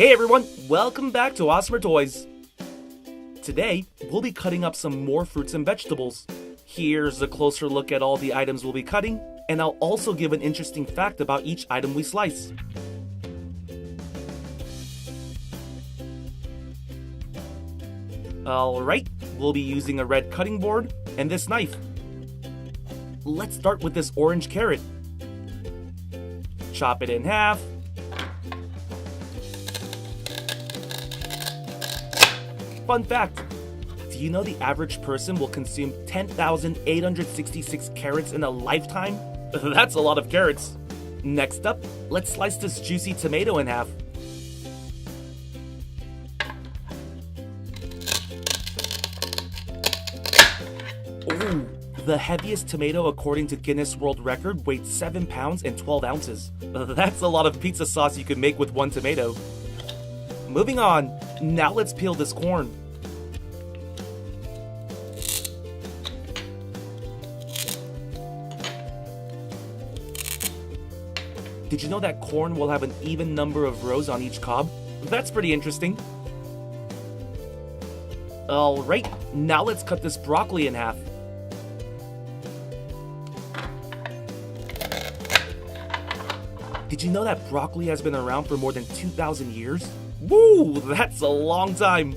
Hey everyone, welcome back to Awesomer Toys. Today, we'll be cutting up some more fruits and vegetables. Here's a closer look at all the items we'll be cutting, and I'll also give an interesting fact about each item we slice. Alright, we'll be using a red cutting board and this knife. Let's start with this orange carrot. Chop it in half. Fun fact, do you know the average person will consume 10,866 carrots in a lifetime? That's a lot of carrots. Next up, let's slice this juicy tomato in half. Ooh, the heaviest tomato according to Guinness World Record weighed 7 pounds and 12 ounces. That's a lot of pizza sauce you could make with one tomato. Moving on, now let's peel this corn. Did you know that corn will have an even number of rows on each cob? That's pretty interesting. Alright, now let's cut this broccoli in half. Did you know that broccoli has been around for more than 2,000 years? Woo, that's a long time.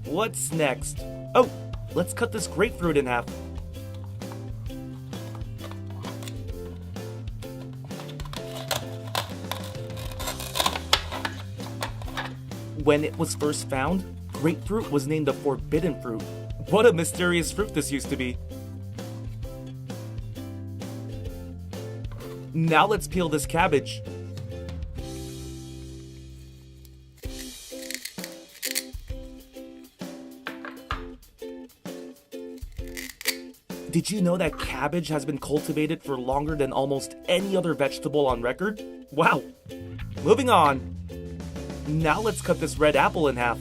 What's next? Oh, let's cut this grapefruit in half. When it was first found, grapefruit was named the forbidden fruit. What a mysterious fruit this used to be. Now let's peel this cabbage. Did you know that cabbage has been cultivated for longer than almost any other vegetable on record? Wow! Moving on. Now let's cut this red apple in half.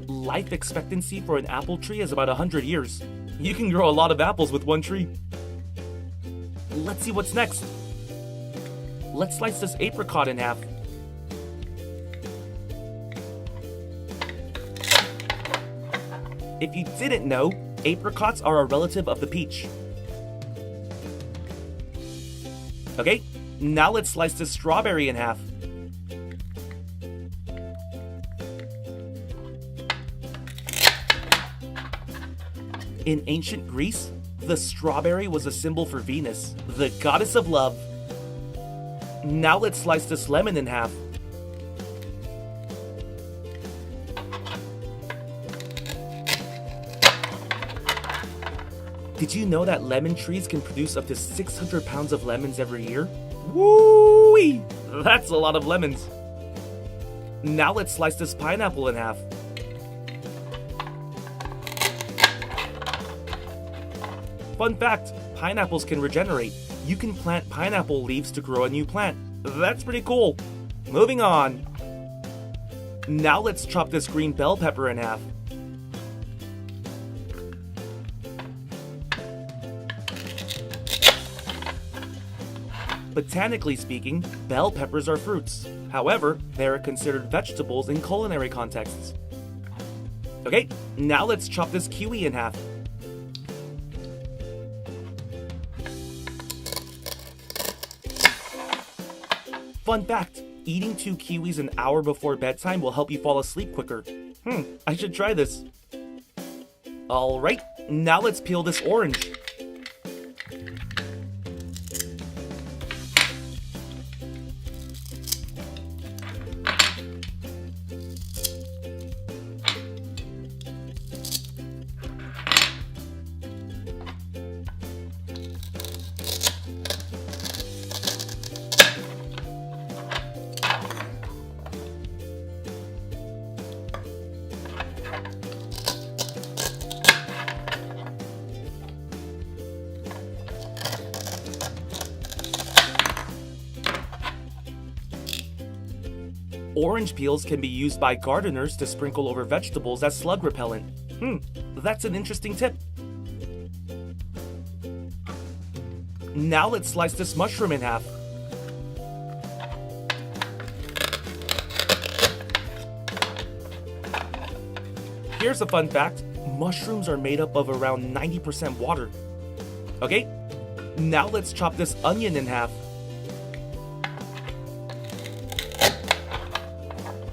Life expectancy for an apple tree is about 100 years. You can grow a lot of apples with one tree. Let's see what's next. Let's slice this apricot in half. If you didn't know, apricots are a relative of the peach. Okay, now let's slice this strawberry in half. In ancient Greece, the strawberry was a symbol for Venus, the goddess of love. Now let's slice this lemon in half. Did you know that lemon trees can produce up to 600 pounds of lemons every year? Woo-wee! That's a lot of lemons. Now let's slice this pineapple in half. Fun fact, pineapples can regenerate. You can plant pineapple leaves to grow a new plant. That's pretty cool. Moving on. Now let's chop this green bell pepper in half. Botanically speaking, bell peppers are fruits. However, they are considered vegetables in culinary contexts. Okay, now let's chop this kiwi in half. Fun fact, eating 2 kiwis an hour before bedtime will help you fall asleep quicker. I should try this. Alright, now let's peel this orange. Orange peels can be used by gardeners to sprinkle over vegetables as slug repellent. That's an interesting tip. Now let's slice this mushroom in half. Here's a fun fact. Mushrooms are made up of around 90% water. Okay, now let's chop this onion in half.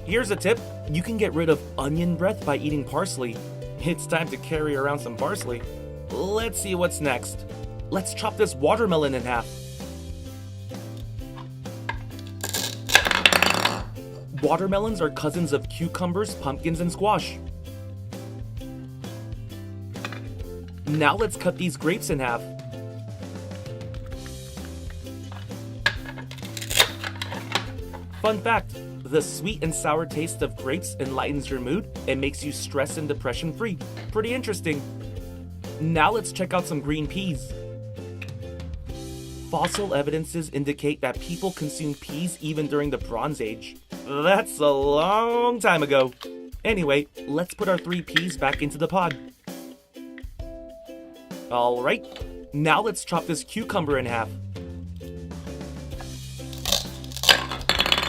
Here's a tip. You can get rid of onion breath by eating parsley. It's time to carry around some parsley. Let's see what's next. Let's chop this watermelon in half. Watermelons are cousins of cucumbers, pumpkins, and squash. Now let's cut these grapes in half. Fun fact, the sweet and sour taste of grapes enlightens your mood and makes you stress and depression free. Pretty interesting. Now let's check out some green peas. Fossil evidences indicate that people consumed peas even during the Bronze Age. That's a long time ago. Anyway, let's put our 3 peas back into the pod. Alright, now let's chop this cucumber in half.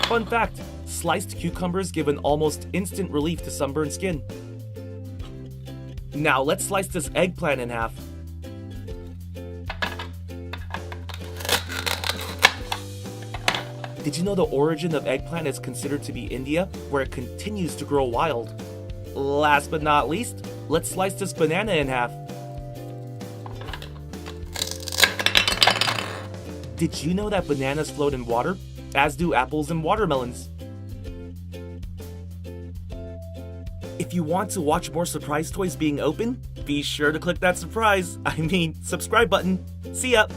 Fun fact, sliced cucumbers give an almost instant relief to sunburned skin. Now let's slice this eggplant in half. Did you know the origin of eggplant is considered to be India, where it continues to grow wild? Last but not least, let's slice this banana in half. Did you know that bananas float in water, as do apples and watermelons? If you want to watch more surprise toys being opened, be sure to click that subscribe button. See ya!